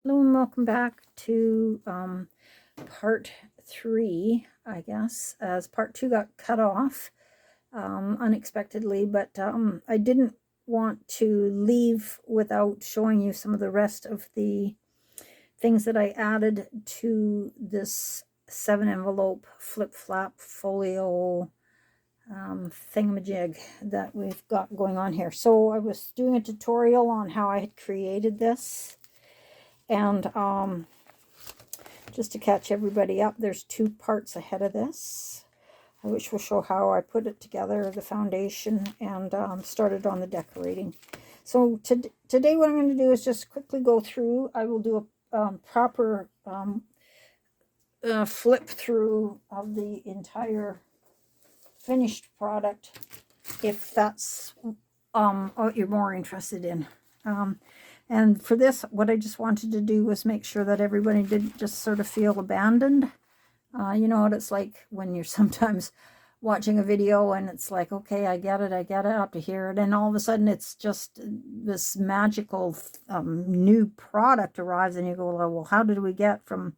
Hello and welcome back to part 3, I guess, as part 2 got cut off unexpectedly, but I didn't want to leave without showing you some of the rest of the things that I added to this 7-envelope flip-flap folio thingamajig that we've got going on here. So I was doing a tutorial on how I had created this. And just to catch everybody up, there's 2 parts ahead of this, which will show how I put it together, the foundation, and started on the decorating. So today what I'm going to do is just quickly go through. I will do a proper flip through of the entire finished product, if that's what you're more interested in. And for this, what I just wanted to do was make sure that everybody didn't just sort of feel abandoned. You know what it's like when you're sometimes watching a video and it's like, okay, I get it up to here. And then all of a sudden it's just this magical new product arrives and you go, well, how did we get from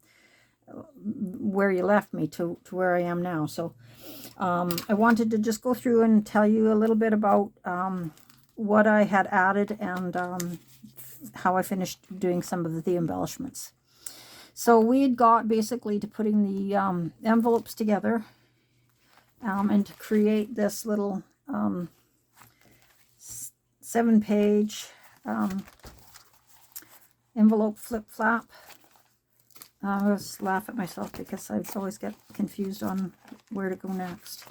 where you left me to where I am now? So I wanted to just go through and tell you a little bit about what I had added and how I finished doing some of the embellishments. So we had got basically to putting the envelopes together and to create this little 7-page envelope flip-flap. I always laugh at myself because I always get confused on where to go next.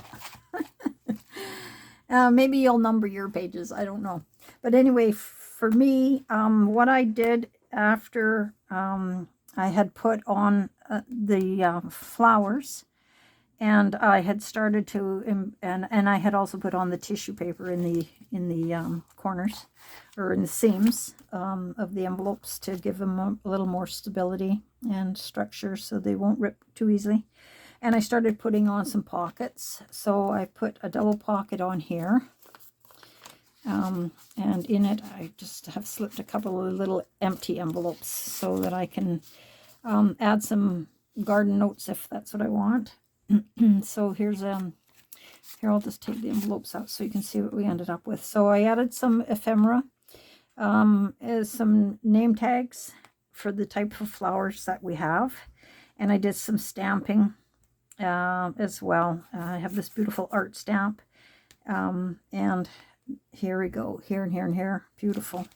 Maybe you'll number your pages, I don't know. But anyway, for me, what I did after I had put on the flowers, and I had started to, and I had also put on the tissue paper in the corners, or in the seams of the envelopes to give them a little more stability and structure so they won't rip too easily. And I started putting on some pockets. So I put a double pocket on here. And in it, I just have slipped a couple of little empty envelopes so that I can add some garden notes if that's what I want. So here's here, I'll just take the envelopes out so you can see what we ended up with. So I added some ephemera, as some name tags for the type of flowers that we have, and I did some stamping as well. I have this beautiful art stamp, and here we go, here and here and here, beautiful.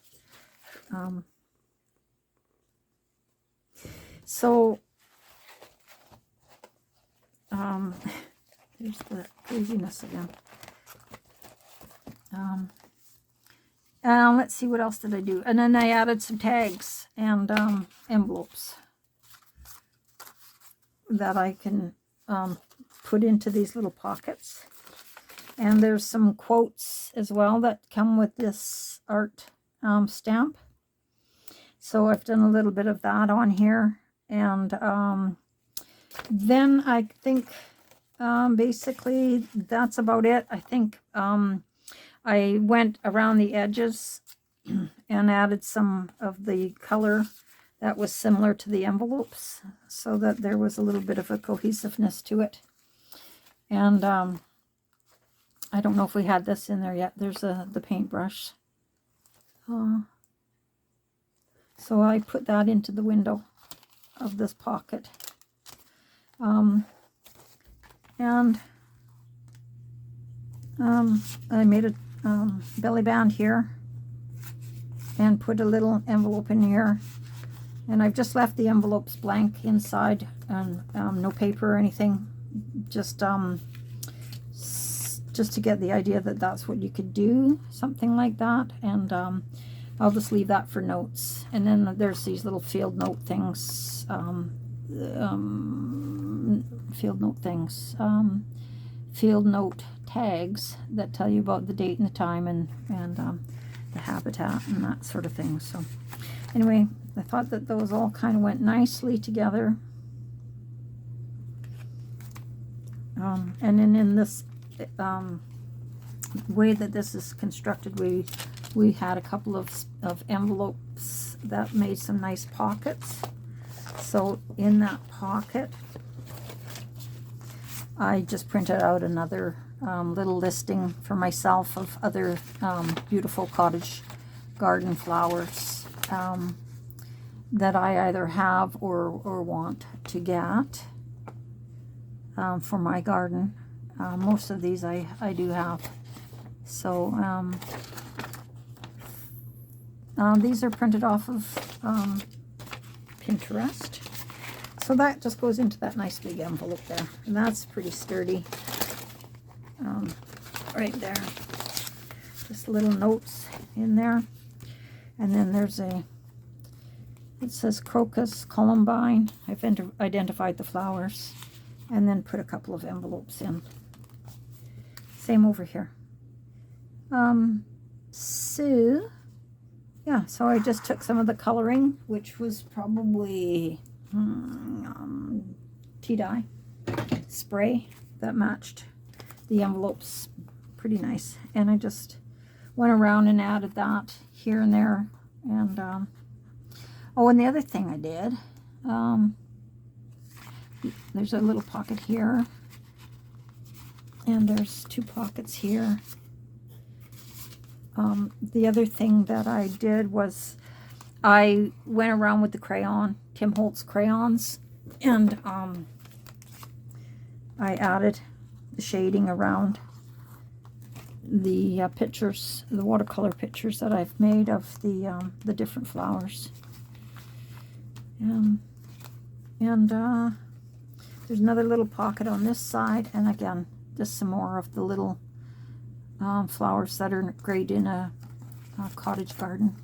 So there's the craziness again. Let's see, what else did I do? And then I added some tags and envelopes that I can put into these little pockets. And there's some quotes as well that come with this art stamp. So I've done a little bit of that on here. And then I think basically that's about it. I think I went around the edges and added some of the color that was similar to the envelopes so that there was a little bit of a cohesiveness to it. And I don't know if we had this in there yet. There's the paintbrush. So I put that into the window of this pocket. And I made a belly band here and put a little envelope in here. And I've just left the envelopes blank inside and no paper or anything. Just to get the idea that that's what you could do, something like that. And I'll just leave that for notes. And then there's these little field note things, field note tags that tell you about the date and the time and the habitat and that sort of thing. So anyway, I thought that those all kind of went nicely together. And then in this way that this is constructed, we we had a couple of envelopes that made some nice pockets. So in that pocket, I just printed out another little listing for myself of other beautiful cottage garden flowers that I either have or want to get for my garden. Most of these I do have. So these are printed off of Pinterest. So that just goes into that nice big envelope there. And that's pretty sturdy. Right there. Just little notes in there. And then there's it says crocus, columbine. I've identified the flowers. And then put a couple of envelopes in. Same over here. So, yeah, so I just took some of the coloring, which was probably tea dye spray that matched the envelopes pretty nice. And I just went around and added that here and there. And, oh, and the other thing I did, there's a little pocket here. And there's two pockets here. The other thing that I did was I went around with the crayon, Tim Holtz crayons, and I added the shading around the pictures, the watercolor pictures that I've made of the different flowers. And there's another little pocket on this side, and again, just some more of the little flowers that are great in a cottage garden.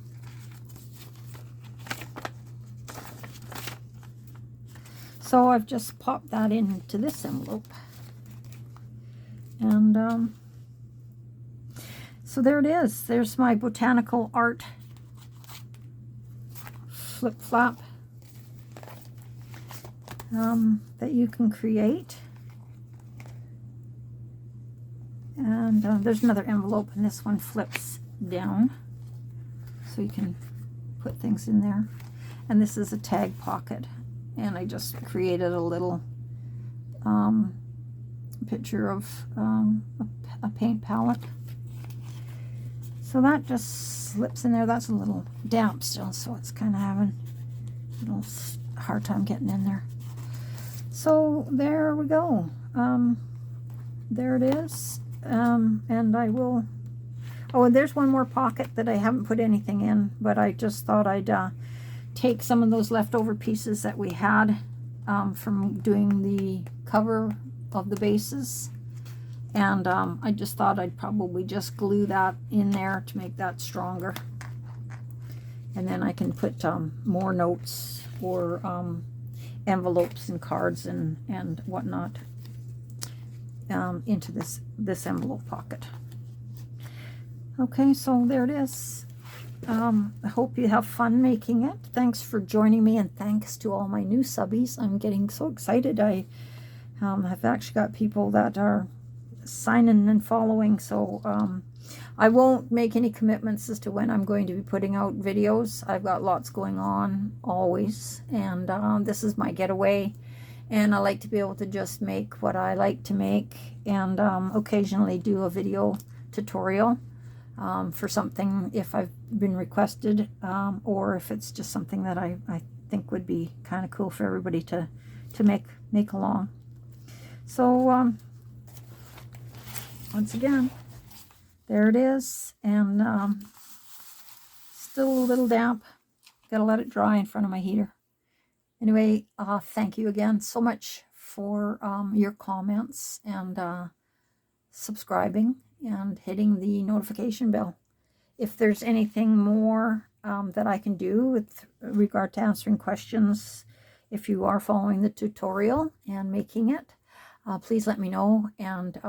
So I've just popped that into this envelope. And so there it is. There's my Botanical Art flip-flap that you can create. And there's another envelope, and this one flips down, so you can put things in there. And this is a tag pocket, and I just created a little picture of a paint palette. So that just slips in there. That's a little damp still, so it's kind of having a little hard time getting in there. So there we go. There it is. And I will, oh, and there's one more pocket that I haven't put anything in, but I just thought I'd take some of those leftover pieces that we had from doing the cover of the bases, and I just thought I'd probably just glue that in there to make that stronger, and then I can put more notes or envelopes and cards and whatnot into this envelope pocket. Okay, so there it is. I hope you have fun making it. Thanks for joining me, and thanks to all my new subbies. I'm getting so excited. I have actually got people that are signing and following, so I won't make any commitments as to when I'm going to be putting out videos. I've got lots going on always, and this is my getaway. And I like to be able to just make what I like to make, and occasionally do a video tutorial for something if I've been requested, or if it's just something that I think would be kind of cool for everybody to make along. So once again, there it is, and still a little damp. Gotta let it dry in front of my heater. Anyway, thank you again so much for your comments and subscribing and hitting the notification bell. If there's anything more that I can do with regard to answering questions, if you are following the tutorial and making it, please let me know. And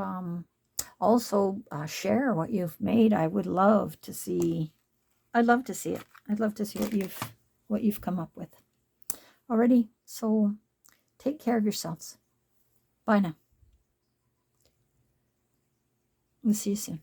also share what you've made. I would love to see. I'd love to see it. I'd love to see what you've come up with. Alrighty, so take care of yourselves. Bye now. We'll see you soon.